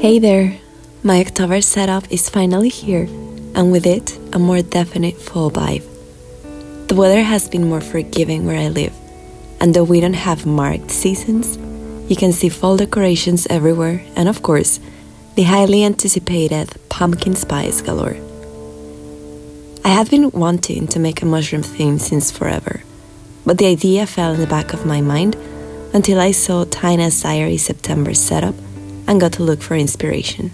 Hey there! My October setup is finally here, and with it, a more definite fall vibe. The weather has been more forgiving where I live, and though we don't have marked seasons, you can see fall decorations everywhere, and of course, the highly anticipated pumpkin spice galore. I have been wanting to make a mushroom theme since forever, but the idea fell in the back of my mind until I saw Tina's Diary September setup and got to look for inspiration.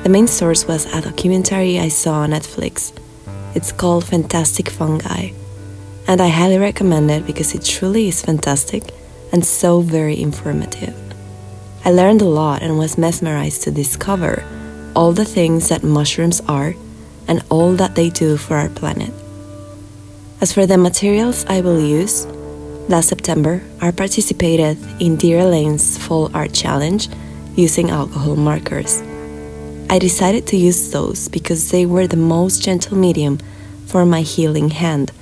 The main source was a documentary I saw on Netflix. It's called Fantastic Fungi, and I highly recommend it because it truly is fantastic and so very informative. I learned a lot and was mesmerized to discover all the things that mushrooms are and all that they do for our planet. As for the materials I will use, last September I participated in Dear Elaine's Fall Art Challenge using alcohol markers. I decided to use those because they were the most gentle medium for my healing hand,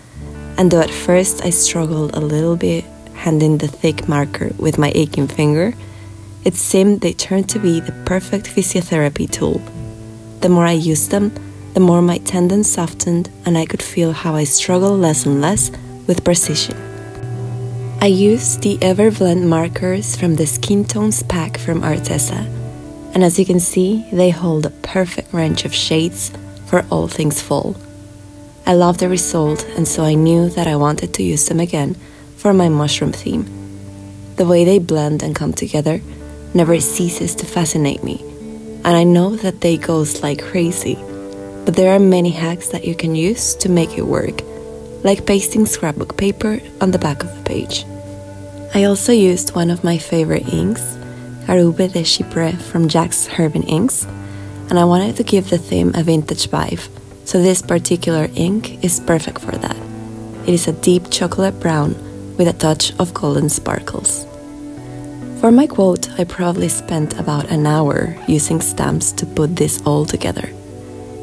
and though at first I struggled a little bit handling the thick marker with my aching finger, it seemed they turned to be the perfect physiotherapy tool. The more I used them, the more my tendons softened and I could feel how I struggled less and less with precision. I used the Everblend markers from the Skin Tones pack from Arteza, and as you can see, they hold a perfect range of shades for all things fall. I love the result, and so I knew that I wanted to use them again for my mushroom theme. The way they blend and come together never ceases to fascinate me, and I know that they go like crazy, but there are many hacks that you can use to make it work, like pasting scrapbook paper on the back of the page. I also used one of my favorite inks, Carube de Chypre from Jack's Herbin Inks, and I wanted to give the theme a vintage vibe, so this particular ink is perfect for that. It is a deep chocolate brown with a touch of golden sparkles. For my quote, I probably spent about an hour using stamps to put this all together.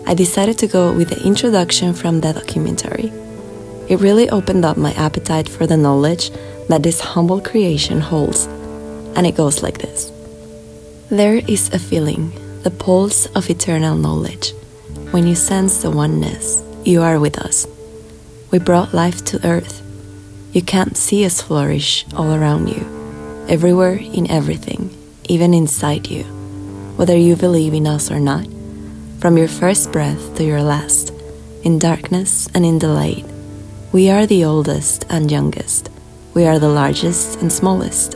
I decided to go with the introduction from the documentary. It really opened up my appetite for the knowledge that this humble creation holds, and it goes like this. There is a feeling, the pulse of eternal knowledge. When you sense the oneness, you are with us. We brought life to earth. You can't see us flourish all around you, everywhere in everything, even inside you, whether you believe in us or not, from your first breath to your last, in darkness and in the light. We are the oldest and youngest. We are the largest and smallest.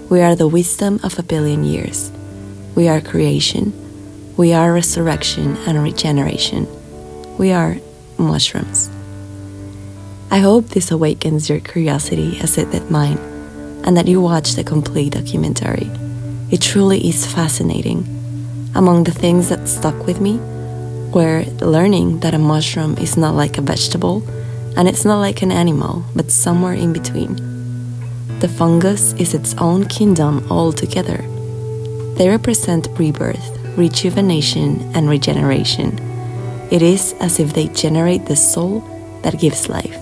We are the wisdom of a billion years. We are creation. We are resurrection and regeneration. We are mushrooms. I hope this awakens your curiosity as it did mine, and that you watch the complete documentary. It truly is fascinating. Among the things that stuck with me were learning that a mushroom is not like a vegetable, and it's not like an animal, but somewhere in between. The fungus is its own kingdom altogether. They represent rebirth, rejuvenation, and regeneration. It is as if they generate the soul that gives life.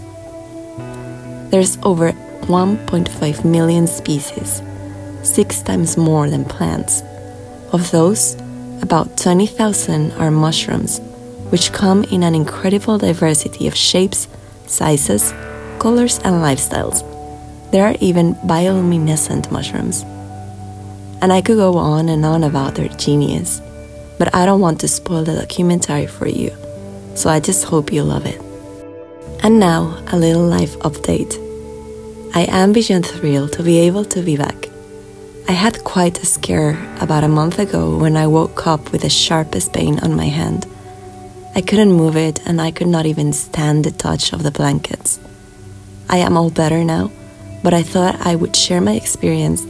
There's over 1.5 million species, 6 times more than plants. Of those, about 20,000 are mushrooms, which come in an incredible diversity of shapes, sizes, colors, and lifestyles. There are even bioluminescent mushrooms. And I could go on and on about their genius, but I don't want to spoil the documentary for you, so I just hope you love it. And now, a little life update. I am beyond thrilled to be able to be back. I had quite a scare about a month ago when I woke up with the sharpest pain on my hand. I couldn't move it, and I could not even stand the touch of the blankets. I am all better now, but I thought I would share my experience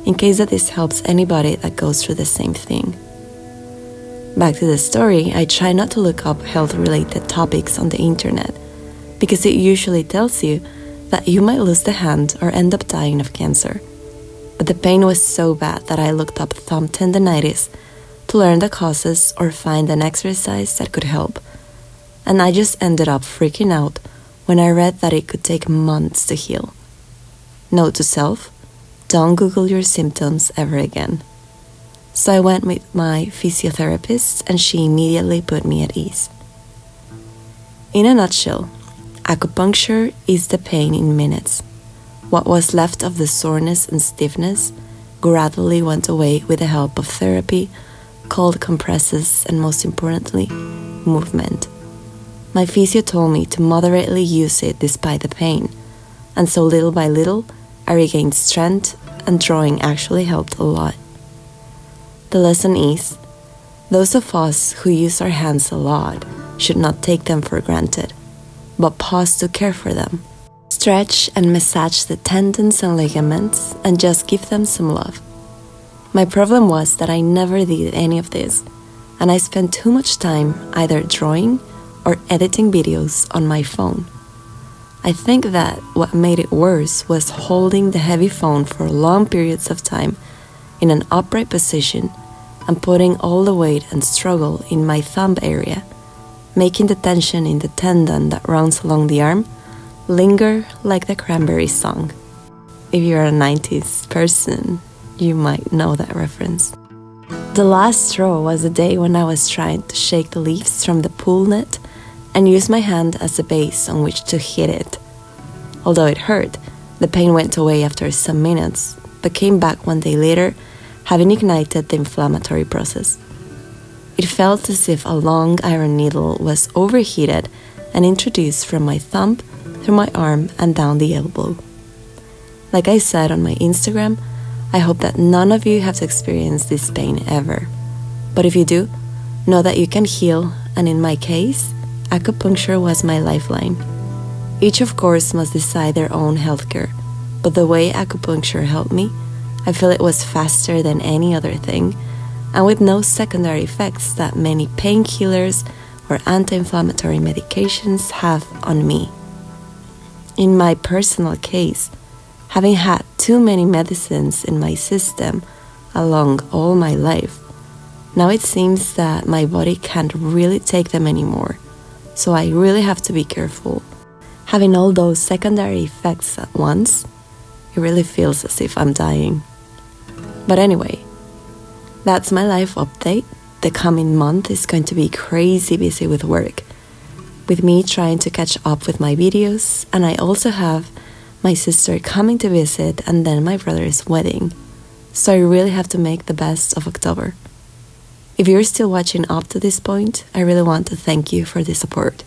in case that this helps anybody that goes through the same thing. Back to the story, I try not to look up health-related topics on the internet, because it usually tells you that you might lose the hand or end up dying of cancer. But the pain was so bad that I looked up thumb tendinitis to learn the causes or find an exercise that could help. And I just ended up freaking out when I read that it could take months to heal. Note to self, don't Google your symptoms ever again. So I went with my physiotherapist and she immediately put me at ease. In a nutshell, acupuncture is the pain in minutes. What was left of the soreness and stiffness gradually went away with the help of therapy, cold compresses, and most importantly, movement. My physio told me to moderately use it despite the pain, and so little by little, I regained strength, and drawing actually helped a lot. The lesson is, those of us who use our hands a lot should not take them for granted, but pause to care for them. Stretch and massage the tendons and ligaments and just give them some love. My problem was that I never did any of this, and I spent too much time either drawing or editing videos on my phone. I think that what made it worse was holding the heavy phone for long periods of time in an upright position and putting all the weight and struggle in my thumb area, making the tension in the tendon that runs along the arm linger like the Cranberries song. If you're a 90s person, you might know that reference. The last straw was the day when I was trying to shake the leaves from the pool net and use my hand as a base on which to hit it. Although it hurt, the pain went away after some minutes, but came back one day later, having ignited the inflammatory process. It felt as if a long iron needle was overheated and introduced from my thumb through my arm and down the elbow. Like I said on my Instagram, I hope that none of you have experienced this pain ever. But if you do, know that you can heal, and in my case, acupuncture was my lifeline. Each, of course, must decide their own healthcare, but the way acupuncture helped me, I feel it was faster than any other thing, and with no secondary effects that many painkillers or anti-inflammatory medications have on me. In my personal case, having had too many medicines in my system along all my life, now it seems that my body can't really take them anymore, so I really have to be careful. Having all those secondary effects at once, it really feels as if I'm dying. But anyway, that's my life update. The coming month is going to be crazy busy with work, with me trying to catch up with my videos, and I also have my sister coming to visit and then my brother's wedding, so I really have to make the best of October. If you're still watching up to this point, I really want to thank you for the support.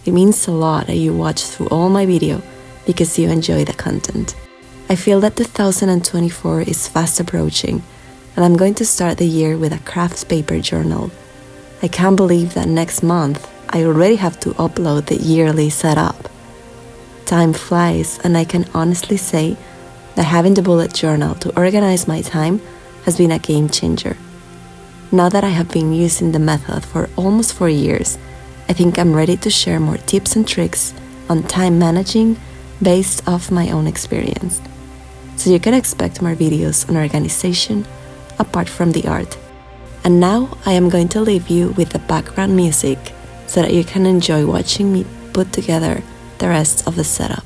It means a lot that you watch through all my video because you enjoy the content. I feel that 2024 is fast approaching, and I'm going to start the year with a craft paper journal. I can't believe that next month I already have to upload the yearly setup. Time flies, and I can honestly say that having the bullet journal to organize my time has been a game changer. Now that I have been using the method for almost 4 years, I think I'm ready to share more tips and tricks on time managing based off my own experience. So you can expect more videos on organization apart from the art. And now I am going to leave you with the background music so that you can enjoy watching me put together the rest of the setup.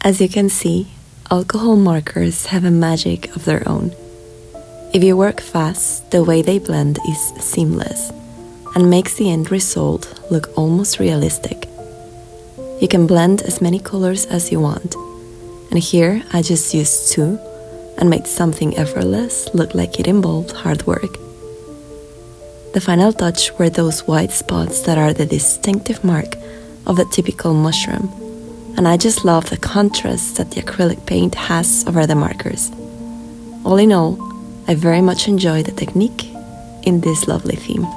As you can see, alcohol markers have a magic of their own. If you work fast, the way they blend is seamless and makes the end result look almost realistic. You can blend as many colors as you want, and here I just used 2 and made something effortless look like it involved hard work. The final touch were those white spots that are the distinctive mark of a typical mushroom, and I just love the contrast that the acrylic paint has over the markers. All in all, I very much enjoy the technique in this lovely theme.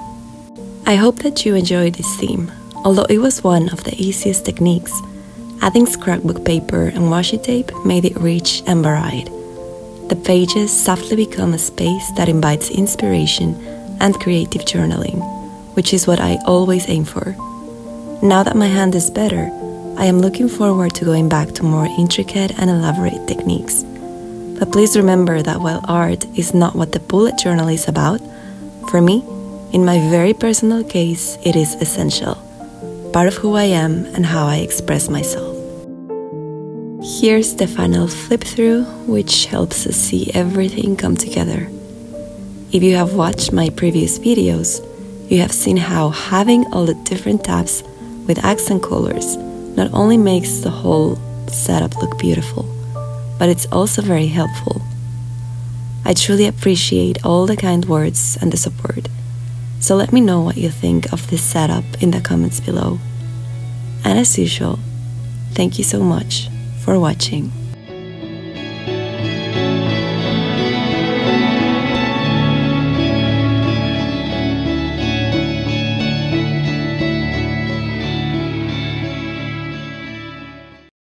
I hope that you enjoyed this theme, although it was one of the easiest techniques. Adding scrapbook paper and washi tape made it rich and varied. The pages softly become a space that invites inspiration and creative journaling, which is what I always aim for. Now that my hand is better, I am looking forward to going back to more intricate and elaborate techniques. But please remember that while art is not what the bullet journal is about, for me, in my very personal case, it is essential, part of who I am and how I express myself. Here's the final flip through, which helps us see everything come together. If you have watched my previous videos, you have seen how having all the different tabs with accent colors not only makes the whole setup look beautiful, but it's also very helpful. I truly appreciate all the kind words and the support, so let me know what you think of this setup in the comments below. And as usual, thank you so much for watching.